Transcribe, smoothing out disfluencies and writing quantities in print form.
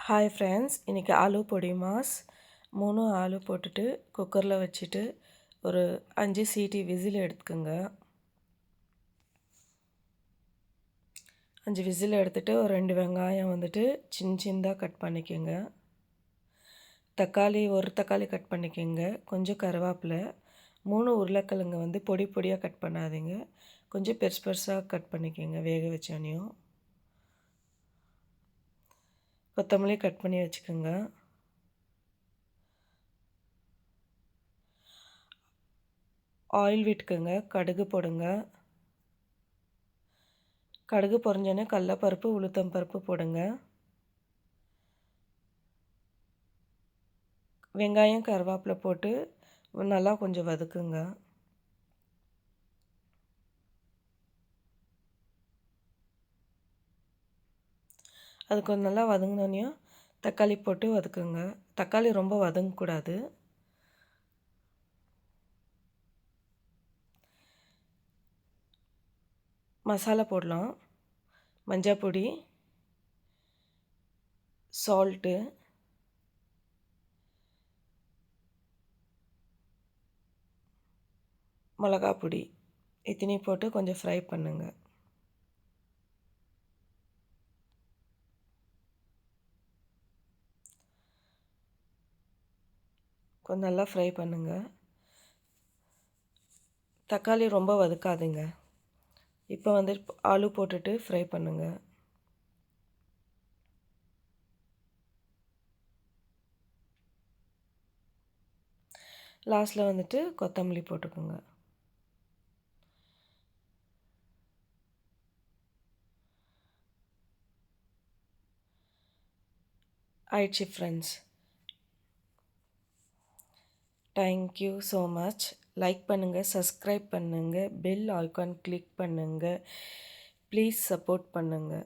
Hi friends, இன்றைக்கி ஆலு பொடி mass 3 aloo போட்டுட்டு குக்கரில் வச்சுட்டு ஒரு 5 சீட்டி விசில் எடுத்துக்கோங்க. 5 விசில் எடுத்துகிட்டு ஒரு 2 வெங்காயம் வந்துட்டு சின்னதாக கட் பண்ணிக்கோங்க. தக்காளி ஒரு தக்காளி கட் பண்ணிக்கோங்க. கொஞ்சம் கருவேப்பிலை, 3 உருளைக்கிழங்கு வந்து பொடி பொடியாக கட் பண்ணாதீங்க, கொஞ்சம் பெருசு பெருசாக கட் பண்ணிக்கோங்க. வேக வச்சோனையும் கொத்தமல்லி கட் பண்ணி வச்சுக்கோங்க. ஆயில் விட்டுக்குங்க, கடுகு போடுங்க. கடுகு பொரிஞ்சோன்னே கடலப்பருப்பு, உளுத்தம் பருப்பு போடுங்க. வெங்காயம் கருவேப்பிலை போட்டு நல்லா கொஞ்சம் வதக்குங்க. அது கொஞ்சம் நல்லா வதங்கினோன்னையும் தக்காளி போட்டு வதக்குங்க. தக்காளி ரொம்ப வதங்கக்கூடாது. மசாலா போடலாம். மஞ்சள் பொடி, சால்ட்டு, மிளகாய் பொடி இத்தனையும் போட்டு கொஞ்சம் ஃப்ரை பண்ணுங்கள். கொஞ்சம் நல்லா ஃப்ரை பண்ணுங்கள். தக்காளி ரொம்ப வதக்காதுங்க. இப்போ வந்து ஆலு போட்டுட்டு ஃப்ரை பண்ணுங்கள். லாஸ்ட்டில் வந்துட்டு கொத்தமல்லி போட்டுக்கோங்க. ஆயிடுச்சு friends. Thank you so much. Like பண்ணுங்கள், சப்ஸ்கிரைப் பண்ணுங்கள், பெல் ஐக்கான் கிளிக் பண்ணுங்கள். ப்ளீஸ் சப்போர்ட் பண்ணுங்கள்.